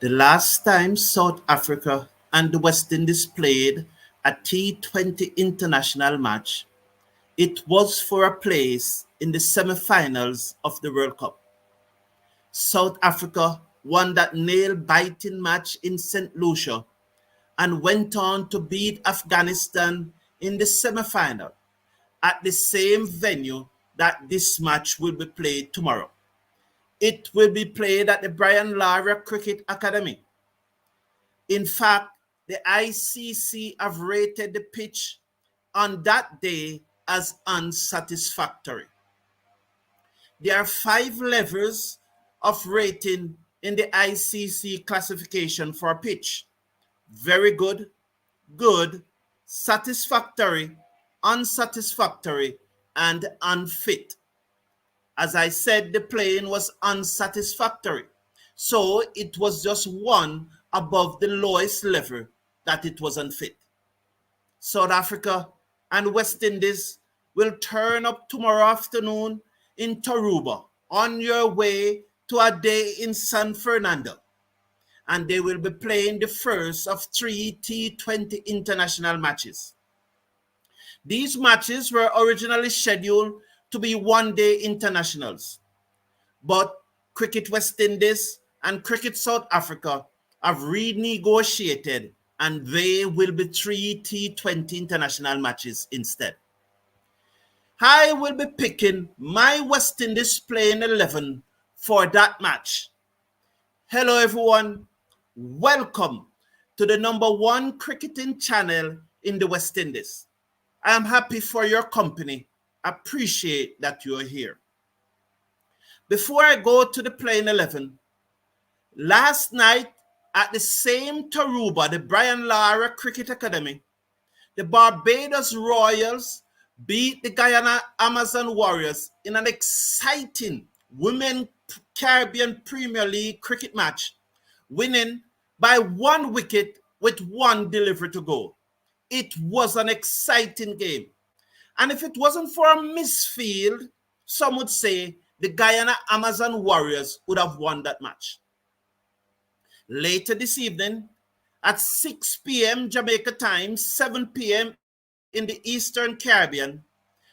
The last time South Africa and the West Indies played a T20 international match, it was for a place in the semi-finals of the World Cup. South Africa won that nail-biting match in St. Lucia and went on to beat Afghanistan in the semi-final at the same venue that this match will be played tomorrow. It will be played at the Brian Lara Cricket Academy. In fact, the ICC have rated the pitch on that day as unsatisfactory. There are 5 levels of rating in the ICC classification for a pitch: very good, good, satisfactory, unsatisfactory, and unfit. As I said, the playing was unsatisfactory, so it was just one above the lowest level that it was unfit. South Africa and West Indies will turn up tomorrow afternoon in Tarouba on your way to a day in San Fernando, and they will be playing the first of 3 T20 international matches. These matches were originally scheduled to be one-day internationals, but Cricket West Indies and Cricket South Africa have renegotiated, and they will be 3 T20 international matches instead. I will be picking my West Indies playing 11 for that match. Hello everyone, welcome to the #1 cricketing channel in the West Indies. I am happy for your company. Appreciate that you are here. Before I go to the playing 11, last night at the same Tarouba, the Brian Lara Cricket Academy, the Barbados Royals beat the Guyana Amazon Warriors in an exciting Women Caribbean Premier League cricket match, winning by 1 wicket with 1 delivery to go. It was an exciting game. And if it wasn't for a misfield, some would say the Guyana Amazon Warriors would have won that match. Later this evening, at 6 p.m. Jamaica time, 7 p.m. in the Eastern Caribbean,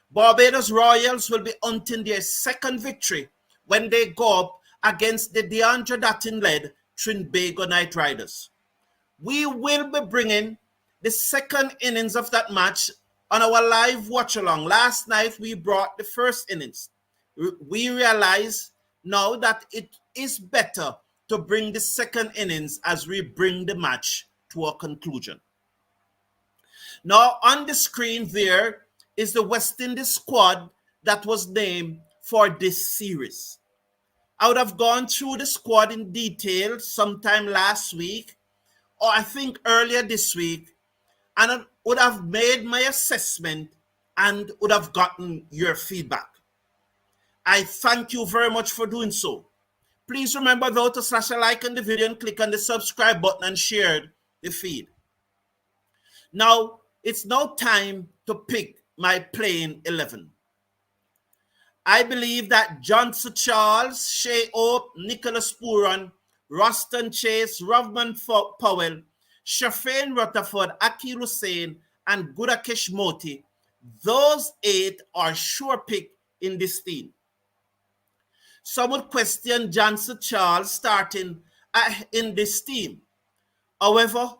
Barbados Royals will be hunting their second victory when they go up against the DeAndre Dattin-led Trinbago Knight Riders. We will be bringing the second innings of that match on our live watch-along. Last night, we brought the first innings. We realize now that it is better to bring the second innings as we bring the match to a conclusion. Now, on the screen there is the West Indies squad that was named for this series. I would have gone through the squad in detail sometime last week, or I think earlier this week, and I would have made my assessment and would have gotten your feedback. I thank you very much for doing so. Please remember though to slash a like on the video and click on the subscribe button and share the feed. Now, it's now time to pick my playing 11. I believe that Johnson Charles, Shai Hope, Nicholas Pooran, Roston Chase, Rovman Powell, Sherfane Rutherford, Akeal Hosein, and Gudakesh Motie, those 8 are sure pick in this team. Some would question Johnson Charles starting in this team. However,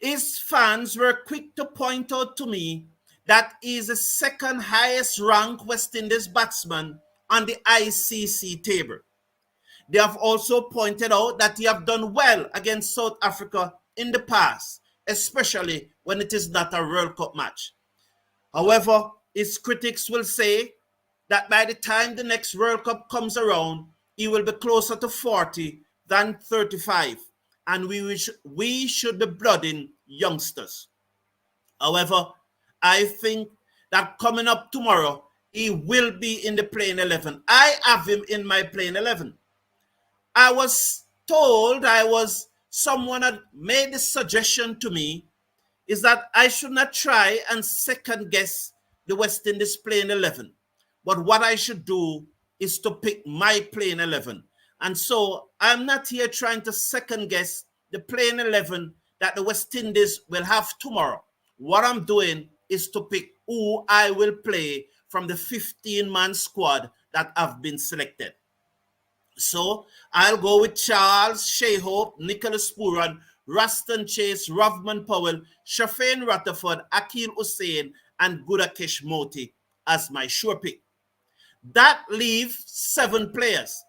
his fans were quick to point out to me that he is the second highest ranked West Indies batsman on the ICC table. They have also pointed out that he have done well against South Africa in the past, especially when it is not a World Cup match. However, his critics will say that by the time the next World Cup comes around, he will be closer to 40 than 35, and we should be blooding youngsters. However, I think that coming up tomorrow, he will be in the playing 11. I have him in my playing 11. I was told someone had made the suggestion to me is that I should not try and second guess the West Indies playing 11. But what I should do is to pick my playing 11. And so I'm not here trying to second guess the playing 11 that the West Indies will have tomorrow. What I'm doing is to pick who I will play from the 15-man squad that have been selected. So I'll go with Charles, Shai Hope, Nicholas Pooran, Roston Chase, Rovman Powell, Sherfane Rutherford, Akeal Hosein, and Gudakesh Motie as my sure pick. That leaves 7 players.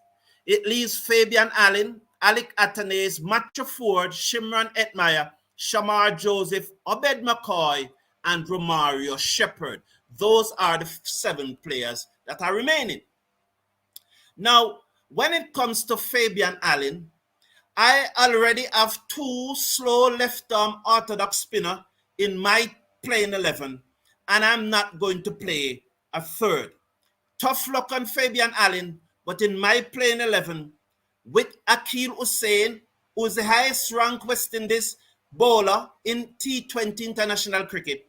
It leaves Fabian Allen, Alick Athanaze, Matthew Forde, Shimron Hetmyer, Shamar Joseph, Obed McCoy, and Romario Shepherd. Those are the 7 players that are remaining. Now, when it comes to Fabian Allen, I already have 2 slow left-arm orthodox spinner in my playing 11, and I'm not going to play a third. Tough luck on Fabian Allen, but in my playing 11, with Akeal Hosein, who is the highest ranked West Indies bowler in T20 international cricket,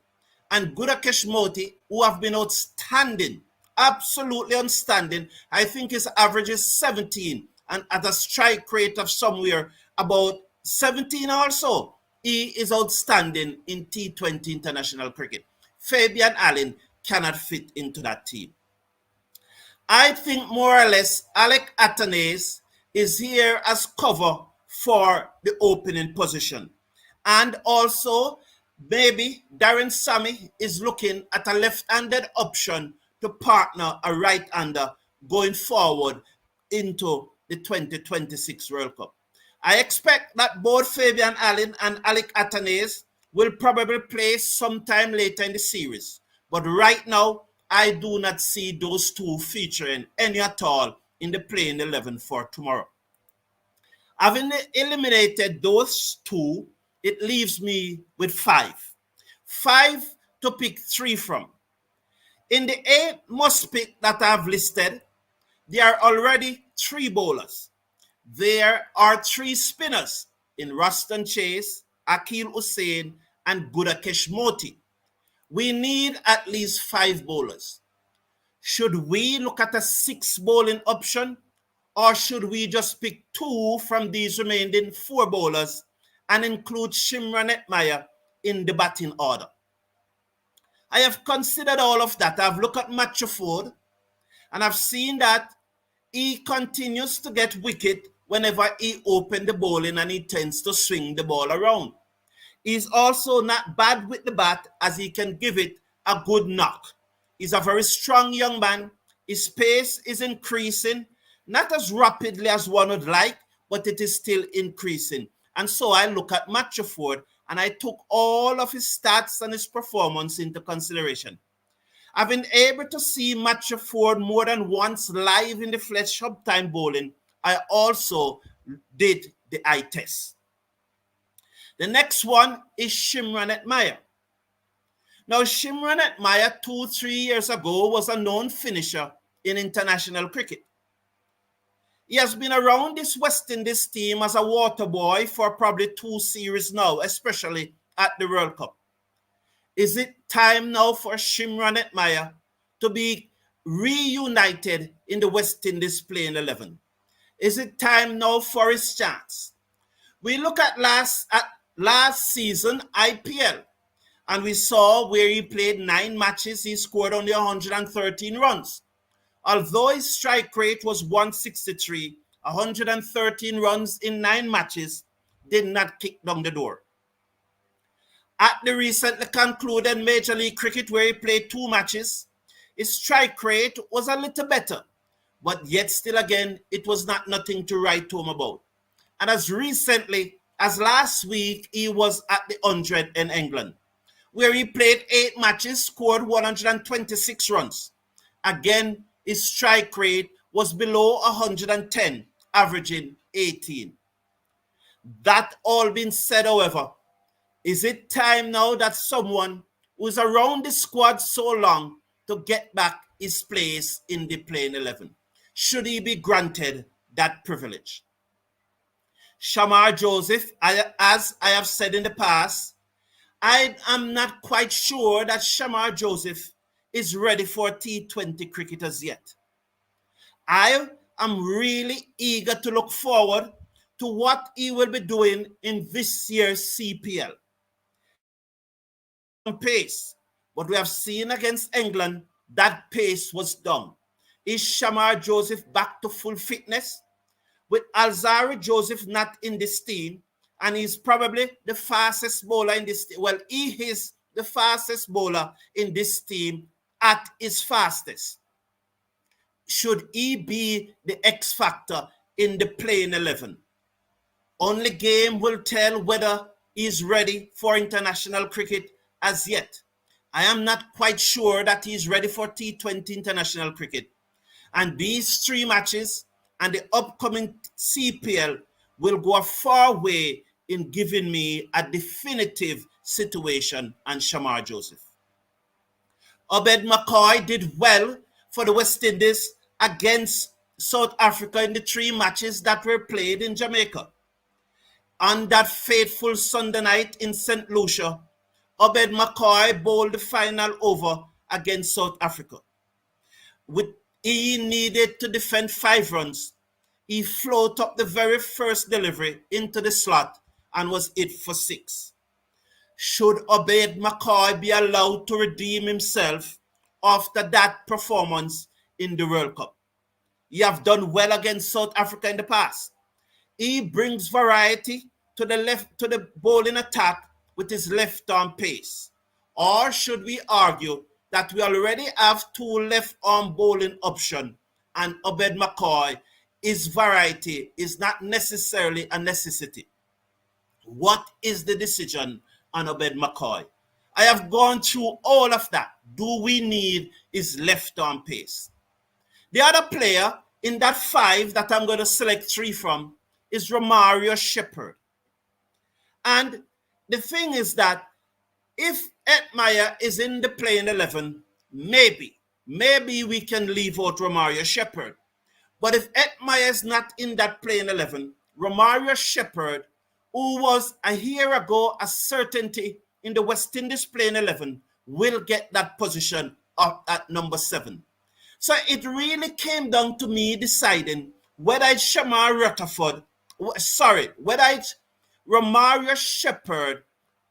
and Gudakesh Motie, who have been outstanding, absolutely outstanding. I think his average is 17, and at a strike rate of somewhere about 17 also. He is outstanding in T20 international cricket. Fabian Allen cannot fit into that team. I think more or less Alick Athanaze is here as cover for the opening position. And also, maybe Daren Sammy is looking at a left-handed option to partner a right-hander going forward into the 2026 World Cup. I expect that both Fabian Allen and Alick Athanaze will probably play sometime later in the series. But right now, I do not see those 2 featuring any at all in the playing 11 for tomorrow. Having eliminated those 2, it leaves me with 5. 5 to pick 3 from. In the 8 must pick that I've listed, there are already 3 bowlers. There are 3 spinners in Roston Chase, Akeal Hosein, and Gudakesh Motie. We need at least 5 bowlers. Should we look at a 6 bowling option, or should we just pick 2 from these remaining 4 bowlers and include Shimron Hetmyer in the batting order? I have considered all of that. I've looked at Matthew Forde, and I've seen that he continues to get wicket whenever he opens the bowling, and he tends to swing the ball around. He's also not bad with the bat, as he can give it a good knock. He's a very strong young man. His pace is increasing, not as rapidly as one would like, but it is still increasing. And so I look at Matthew Forde, and I took all of his stats and his performance into consideration. I've been able to see Matthew Forde more than once live in the flesh hub time bowling. I also did the eye test. The next one is Shimron Hetmyer. Now, Shimron Hetmyer 2-3 years ago was a known finisher in international cricket. He has been around this West Indies team as a water boy for probably 2 series now, especially at the World Cup. Is it time now for Shimron Hetmyer to be reunited in the West Indies playing 11? Is it time now for his chance? We look at last season IPL, and we saw where he played 9 matches, he scored only 113 runs. Although his strike rate was 163, 113 runs in 9 matches did not kick down the door. At the recently concluded Major League Cricket, where he played 2 matches, his strike rate was a little better, but yet still again, it was not nothing to write home about. And as recently as last week, he was at the 100 in England, where he played 8 matches, scored 126 runs. Again, his strike rate was below 110, averaging 18. That all being said, however, is it time now that someone who's around the squad so long to get back his place in the playing 11? Should he be granted that privilege? Shamar Joseph, as I have said in the past, I am not quite sure that Shamar Joseph is ready for T20 cricket as yet. I I'm really eager to look forward to what he will be doing in this year's CPL. Pace, but we have seen against England that pace was down. Is Shamar Joseph back to full fitness? With Alzarri Joseph not in this team, and he's probably the fastest bowler in this team. Well, he is the fastest bowler in this team at his fastest. Should he be the X factor in the playing 11? Only game will tell whether he's ready for international cricket as yet. I am not quite sure that he's ready for T20 international cricket. And these 3 matches and the upcoming CPL will go a far way in giving me a definitive situation on Shamar Joseph. Obed McCoy did well for the West Indies against South Africa in the 3 matches that were played in Jamaica. On that fateful Sunday night in St. Lucia, Obed McCoy bowled the final over against South Africa. He needed to defend 5 runs. He floated up the very first delivery into the slot and was hit for 6. Should Obed McCoy be allowed to redeem himself after that performance in the World Cup? He have done well against South Africa in the past. He brings variety to the bowling attack with his left arm pace. Or should we argue that we already have 2 left arm bowling options and Obed McCoy, his variety is not necessarily a necessity? What is the decision on Obed McCoy? I have gone through all of that. Do we need his left arm pace? The other player in that 5 that I'm going to select 3 from is Romario Shepherd. And the thing is that if Hetmyer is in the playing 11, maybe we can leave out Romario Shepherd. But if Hetmyer is not in that playing 11, Romario Shepherd, who was a year ago a certainty in the West Indies playing 11, will get that position up at number 7. So it really came down to me deciding whether it's Shamar Rutherford, whether it's Romario Shepherd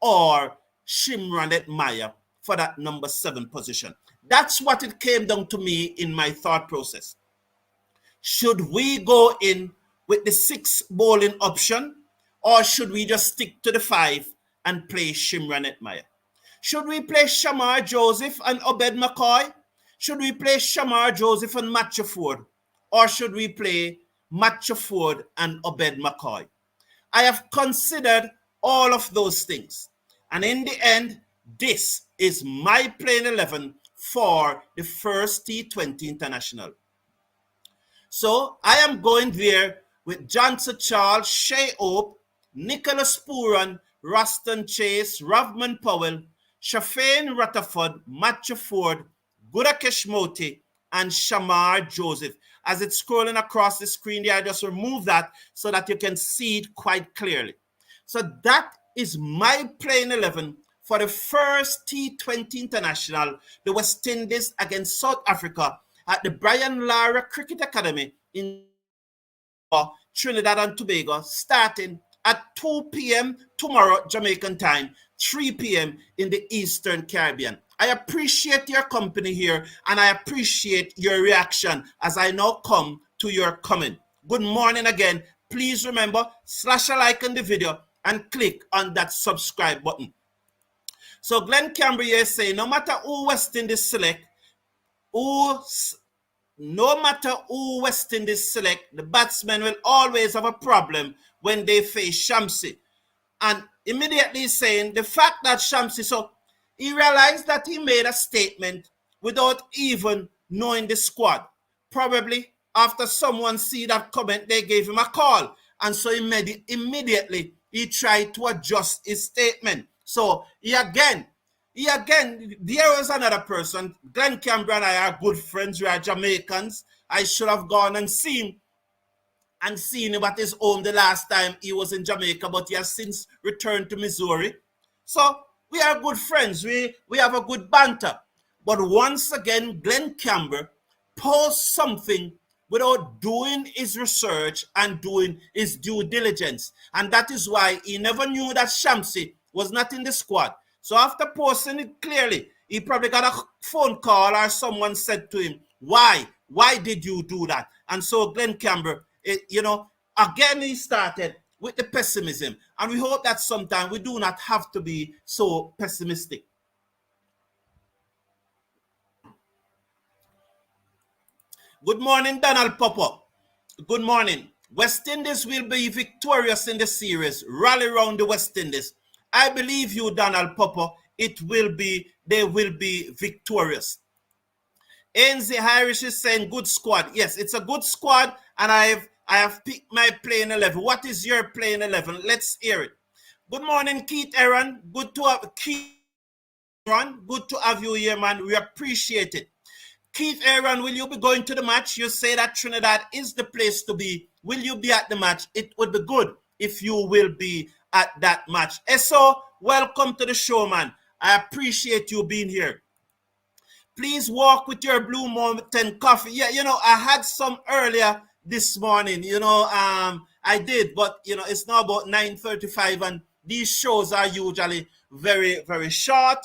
or Shimron Hetmyer for that number 7 position. That's what it came down to me in my thought process. Should we go in with the 6 bowling option, or should we just stick to the 5 and play Shimron Hetmyer? Should we play Shamar Joseph and Obed McCoy? Should we play Shamar Joseph and Matthew Forde? Or should we play Matthew Forde and Obed McCoy? I have considered all of those things. And in the end, this is my playing 11 for the first T20 International. So I am going there with Johnson Charles, Shai Hope, Nicholas Pooran, Roston Chase, Rovman Powell, Sherfane Rutherford, Matthew Forde, Gudakesh Motie, and Shamar Joseph. As it's scrolling across the screen there, I just remove that so that you can see it quite clearly. So that is my playing 11 for the first T20 International, the West Indies against South Africa at the Brian Lara Cricket Academy in Trinidad and Tobago, starting at 2 p.m. tomorrow, Jamaican time, 3 p.m. in the Eastern Caribbean. I appreciate your company here, and I appreciate your reaction as I now come to your comment. Good morning again. Please remember, slash a like on the video and click on that subscribe button. So Glenn Campbell here saying, no matter who West Indies select, the batsmen will always have a problem when they face Shamsi. And immediately saying the fact that Shamsi, so he realized that he made a statement without even knowing the squad. Probably after someone see that comment, they gave him a call. And so immediately he tried to adjust his statement. So he again, there was another person. Glenn Campbell and I are good friends. We are Jamaicans. I should have gone and seen him at his home the last time he was in Jamaica, but he has since returned to Missouri. So we are good friends. We have a good banter. But once again, Glenn Campbell posed something without doing his research and doing his due diligence. And that is why he never knew that Shamsi was not in the squad. So after posting it clearly, he probably got a phone call or someone said to him, why? Why did you do that? And so Glenn Campbell, again he started with the pessimism. And we hope that sometimes we do not have to be so pessimistic. Good morning, Donald Popper. Good morning. West Indies will be victorious in the series. Rally round the West Indies. I believe you, Donald Popper. They will be victorious. Ainsley Irish is saying good squad. Yes, it's a good squad, and I have picked my playing 11. What is your playing 11? Let's hear it. Good morning, Keith Aaron. Good to have Keith Aaron. Good to have you here, man. We appreciate it. Keith Aaron, will you be going to the match? You say that Trinidad is the place to be. Will you be at the match? It would be good if you will be at that match. Eso, welcome to the show, man. I appreciate you being here. Please walk with your Blue Mountain coffee. Yeah, I had some earlier this morning. I did, but it's now about 9:35, and these shows are usually very, very short.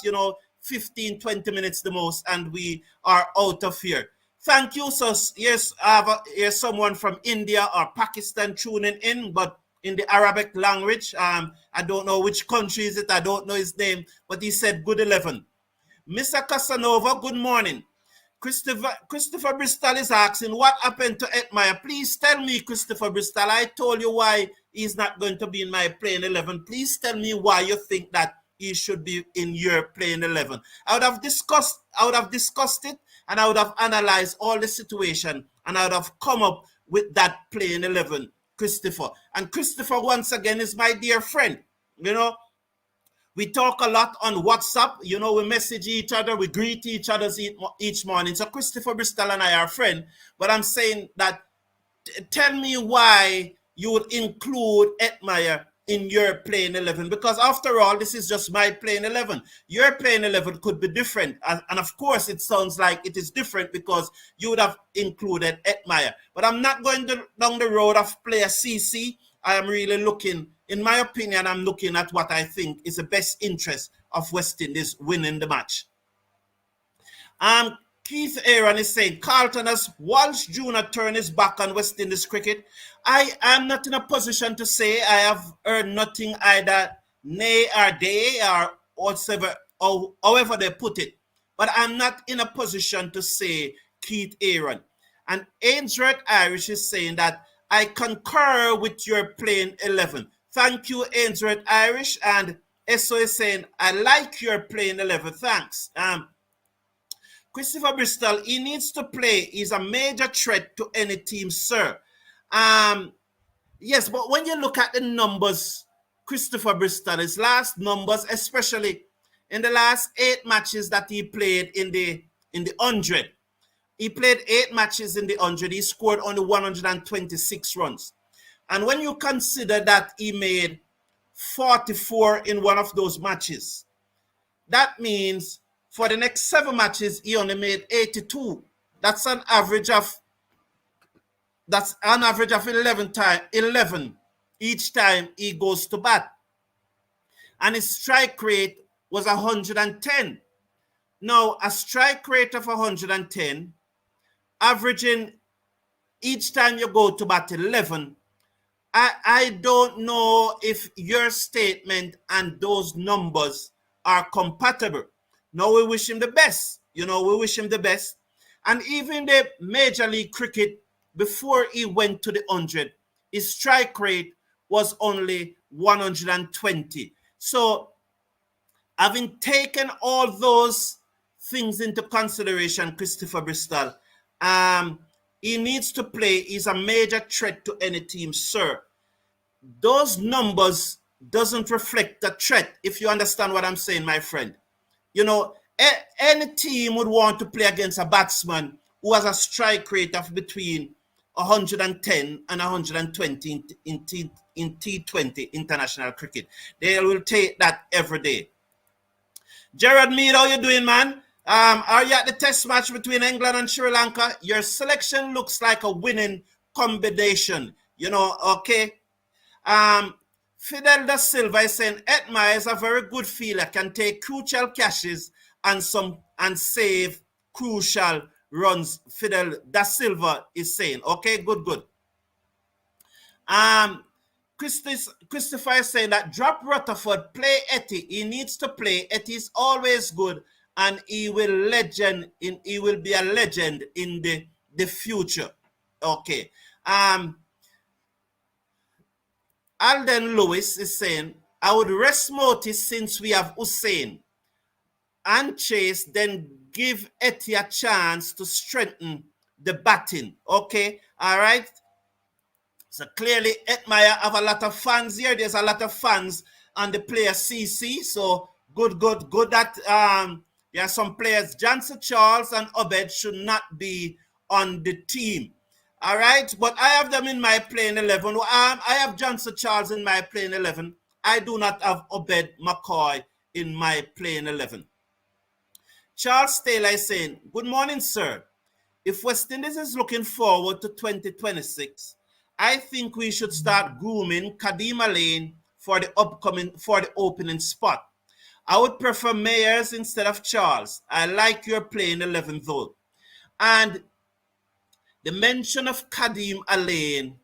15, 20 minutes the most, and we are out of here. Thank you. So yes, here's someone from India or Pakistan tuning in, but in the Arabic language. I don't know which country is it. I don't know his name, but he said good 11. Mr. Casanova, good morning. Christopher Bristol is asking, what happened to Hetmyer? Please tell me, Christopher Bristol. I told you why he's not going to be in my playing 11. Please tell me why you think that he should be in your playing 11. I would have discussed it, and I would have analyzed all the situation, and I would have come up with that playing 11, Christopher. And Christopher, once again, is my dear friend. We talk a lot on WhatsApp. We message each other. We greet each other each morning. So Christopher Bristol and I are friends. But I'm saying that, tell me why you would include Hetmyer in your playing 11. Because after all, this is just my playing 11. Your playing 11 could be different. And of course, it sounds like it is different because you would have included Hetmyer. But I'm not going down the road of player CC. I am really looking, in my opinion, I'm looking at what I think is the best interest of West Indies winning the match. Keith Aaron is saying, Carlton has Walsh Jr. turned his back on West Indies cricket. I am not in a position to say. I have heard nothing either nay or day or whatever, or however they put it. But I'm not in a position to say Keith Aaron. And Ainsworth Irish is saying that I concur with your playing 11. Thank you, Ainsworth Irish. And Eso is saying, I like your playing 11. Thanks. Christopher Bristol, he needs to play. He's a major threat to any team, sir. Yes, but when you look at the numbers, Christopher Bristol, his last numbers, especially in the last 8 matches that he played in the 100, he played 8 matches in the 100. He scored only 126 runs. And when you consider that he made 44 in one of those matches, that means for the next 7 matches, he only made 82. That's an average of 11 each time he goes to bat. And his strike rate was 110. Now, a strike rate of 110, averaging each time you go to bat 11, I don't know if your statement and those numbers are compatible. Now, we wish him the best. We wish him the best. And even the Major League Cricket, before he went to the 100, his strike rate was only 120. So, having taken all those things into consideration, Christopher Bristol, he needs to play. He's a major threat to any team, sir. Those numbers doesn't reflect the threat, if you understand what I'm saying, my friend. Any team would want to play against a batsman who has a strike rate of between 110 and 120 in T20 international cricket. They will take that every day. Gerard Mead, how you doing, man? Are you at the test match between England and Sri Lanka? Your selection looks like a winning combination. Okay. Fidel da Silva is saying Hetmyer is a very good fielder, can take crucial catches and save crucial runs. Fidel da Silva is saying. Okay, good. Christopher is saying that drop Rutherford, play Etty. He needs to play. Etty is always good, and he will be a legend in the future. Okay. Alden Lewis is saying, I would rest Motie since we have Hosein and Chase, then give Etty a chance to strengthen the batting. Okay, all right. So clearly, Hetmyer have a lot of fans here. There's a lot of fans on the player CC. So good that there are some players. Johnson Charles and Obed should not be on the team. All right, but I have them in my playing 11. I have Johnson Charles in my playing 11. I do not have Obed McCoy in my playing 11. Charles Taylor is saying, good morning, sir. If West Indies is looking forward to 2026, I think we should start grooming Kadeem Allen for the opening spot. I would prefer Mayers instead of Charles. I like your playing 11 though. And the mention of Kadeem Allen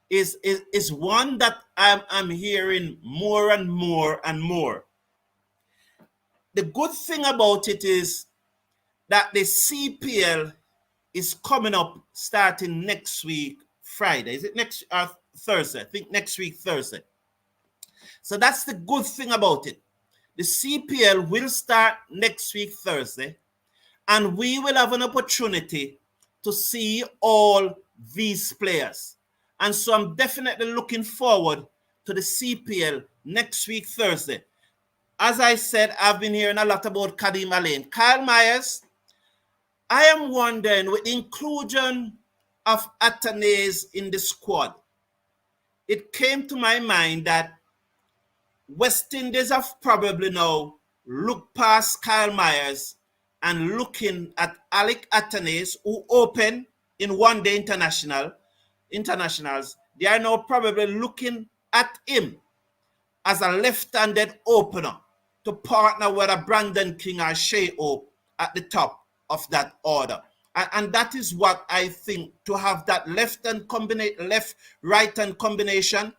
is one that I'm hearing more and more and more. The good thing about it is that the CPL is coming up starting next week, Friday. Is it next Thursday? I think next week, Thursday. So that's the good thing about it. The CPL will start next week, Thursday, and we will have an opportunity to see all these players. And so I'm definitely looking forward to the CPL next week, Thursday. As I said, I've been hearing a lot about Kadeem Allen. Kyle Myers, I am wondering, with the inclusion of Athanaze in the squad, it came to my mind that West Indies have probably now looked past Kyle Myers and looking at Alick Athanaze, who opened in one-day internationals. They are now probably looking at him as a left-handed opener to partner with a Brandon King or Shai Hope at the top of that order. And that is what I think, to have that left-right-hand combination.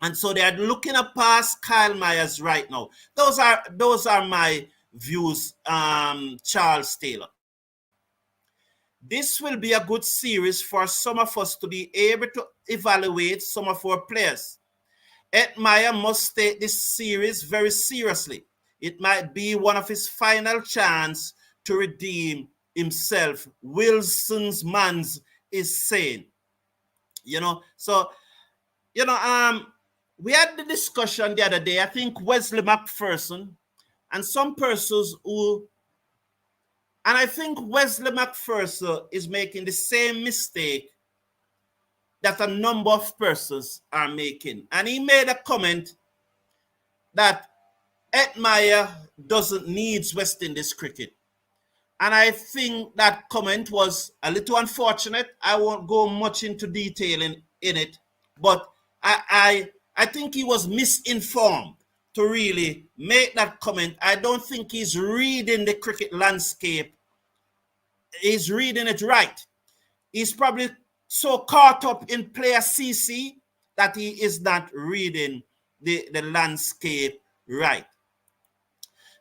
And so they are looking at past Kyle Myers right now. Those are my views, Charles Taylor. This will be a good series for some of us to be able to evaluate some of our players. Hetmyer must take this series very seriously. It might be one of his final chance to redeem himself. Wilson's Mans is saying, so, we had the discussion the other day. I think Wesley McPherson and some persons and I think Wesley McPherson is making the same mistake that a number of persons are making. And he made a comment that Hetmyer doesn't need West Indies cricket. And I think that comment was a little unfortunate. I won't go much into detail in it, but I think he was misinformed to really make that comment. I don't think he's reading the cricket landscape. He's reading it right. He's probably so caught up in player CC that he is not reading the landscape right.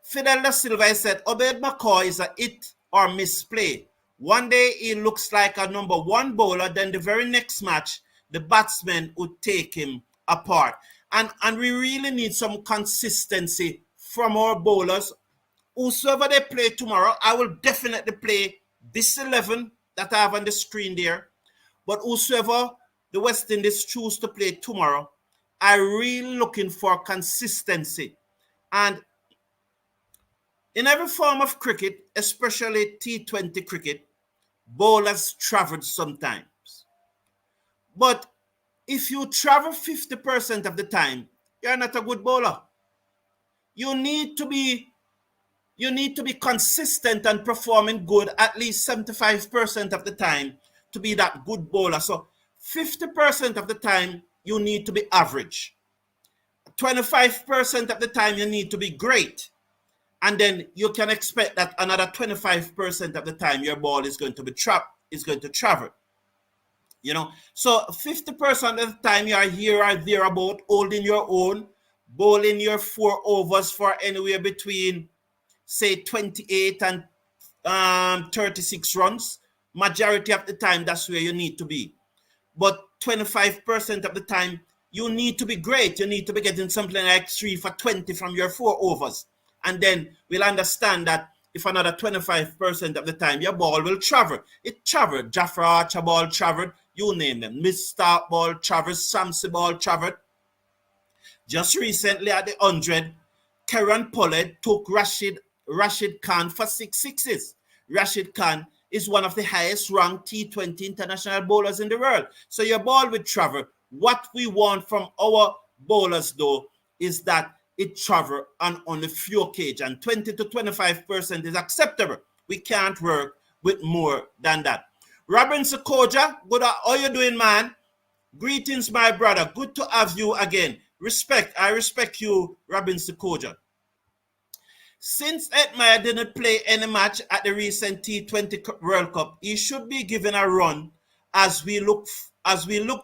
Fidel da Silva said, Obed McCoy is a hit or misplay. One day he looks like a number one bowler, then the very next match, the batsman would take him apart. And we really need some consistency from our bowlers. Whosoever they play tomorrow, I will definitely play this 11 that I have on the screen there. But whosoever the West Indies choose to play tomorrow, I'm really looking for consistency. And in every form of cricket, especially T20 cricket, bowlers travel sometimes. But if you travel 50% of the time, you're not a good bowler. You need to be you need to be consistent and performing good at least 75% of the time to be that good bowler. So 50% of the time, you need to be average. 25% of the time, you need to be great. And then you can expect that another 25% of the time, your ball is going to be travel. You know, so 50% of the time you are here or thereabout, holding your own, bowling your 4 overs for anywhere between, say, 28 and 36 runs. Majority of the time, that's where you need to be. But 25% of the time, you need to be great. You need to be getting something like 3 for 20 from your 4 overs. And then we'll understand that if another 25% of the time, your ball will travel. It traveled. Jafra Archer ball traveled. You name them. Miss Stark ball traveled. Samsey ball traveled. Just recently at the 100, Kieran Pollard took Rashid Khan for 6 sixes. Rashid Khan is one of the highest ranked T20 international bowlers in the world. So your ball will travel. What we want from our bowlers, though, is that it travel on a few occasions. 20 to 25% is acceptable. We can't work with more than that. Robin Sokoja, good. How you doing, man? Greetings, my brother. Good to have you again. I respect you, Robin Sokoja. Since Hetmyer didn't play any match at the recent T20 World Cup, he should be given a run as we look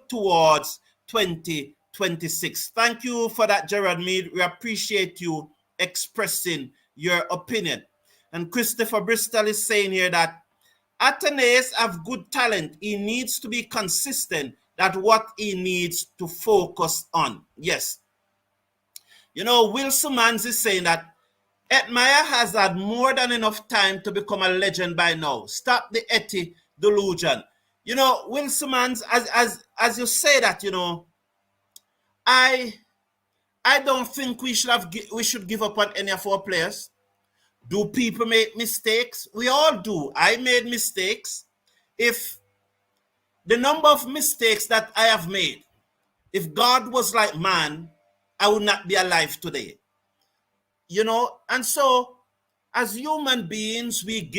towards 2026. Thank you for that, Gerard Mead. We appreciate you expressing your opinion. And Christopher Bristol is saying here that Athanaze have good talent. He needs to be consistent. That's what he needs to focus on. Yes. You know, Will Simmons is saying that Hetmyer has had more than enough time to become a legend by now. Stop the Etty delusion. You know, Will Simmons, as you say that, you know, I don't think we should give up on any of our players. Do people make mistakes? We all do. I made mistakes. If the number of mistakes that I have made, if God was like man, I would not be alive today. You know, and so as human beings, we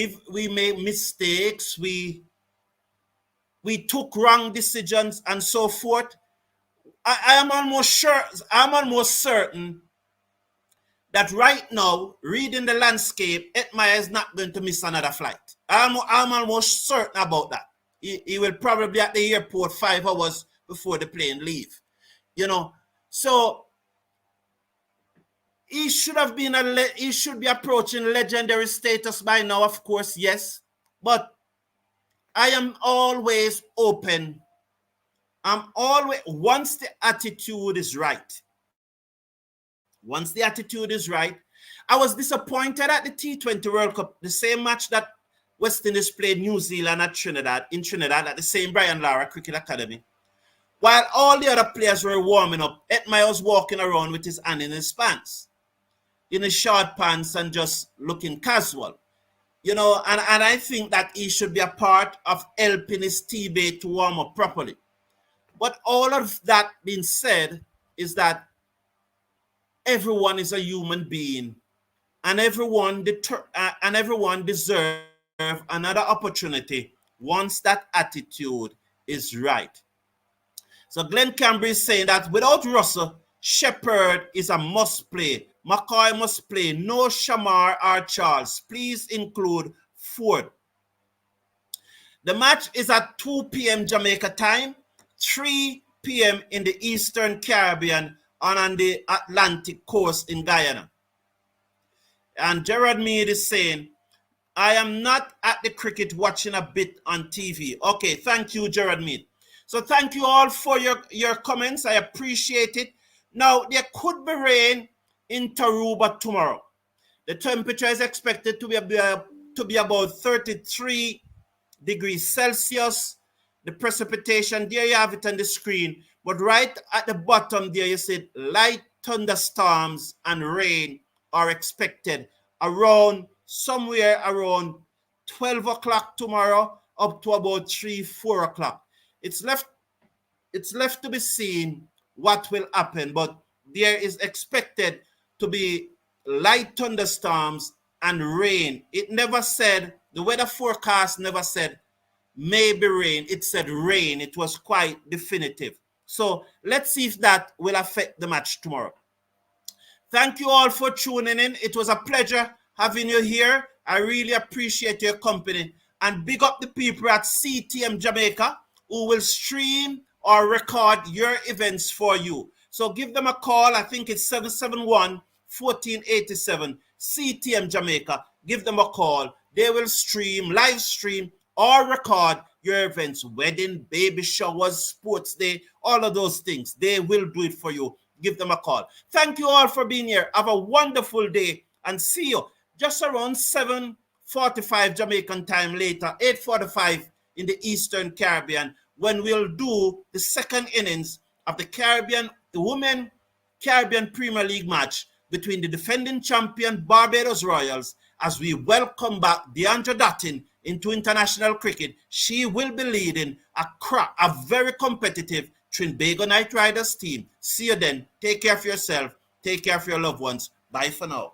make mistakes, we took wrong decisions and so forth. I am almost certain that right now, reading the landscape, Hetmyer is not going to miss another flight. I'm almost certain about that. He will probably be at the airport 5 hours before the plane leave. You know, so he should be approaching legendary status by now, of course, yes. But I am always open. Once the attitude is right. Once the attitude is right. I was disappointed at the T20 World Cup, the same match that West Indies played New Zealand in Trinidad at the same Brian Lara Cricket Academy. While all the other players were warming up, Hetmyer was walking around with his hand in his pants, in his short pants, and just looking casual. You know, and I think that he should be a part of helping his teammate to warm up properly. But all of that being said is that everyone is a human being, and everyone deserves another opportunity once that attitude is right. So Glenn Campbell is saying that without Russell, Shepherd is a must play. McCoy must play. No Shamar or Charles. Please include Forde. The match is at 2 p.m. Jamaica time, 3 p.m. in the Eastern Caribbean and on the Atlantic coast in Guyana. And Gerard Mead is saying, I am not at the cricket watching a bit on TV. Okay, thank you, Gerard Mead. So thank you all for your comments. I appreciate it. Now, there could be rain in Tarouba tomorrow. The temperature is expected to be about 33 degrees Celsius. The precipitation, there you have it on the screen. But right at the bottom there, you see light thunderstorms and rain are expected somewhere around 12 o'clock tomorrow up to about 4 o'clock. It's left to be seen what will happen, but there is expected to be light thunderstorms and rain. It never said, the weather forecast never said maybe rain. It said rain. It was quite definitive. So let's see if that will affect the match tomorrow. Thank you all for tuning in. It was a pleasure having you here. I really appreciate your company. And big up the people at CTM Jamaica who will stream or record your events for you. So give them a call. I think it's 771-1487 CTM Jamaica. Give them a call. They will stream, live stream, or record your events, wedding, baby showers, sports day, all of those things. They will do it for you. Give them a call. Thank you all for being here. Have a wonderful day and see you just around 7:45 Jamaican time later, 8:45 in the Eastern Caribbean, when we'll do the second innings of the Women Caribbean Premier League match between the defending champion Barbados Royals as we welcome back Deandra Dottin into international cricket. She will be leading a very competitive Trinbago Knight Riders team. See you then. Take care of yourself. Take care of your loved ones. Bye for now.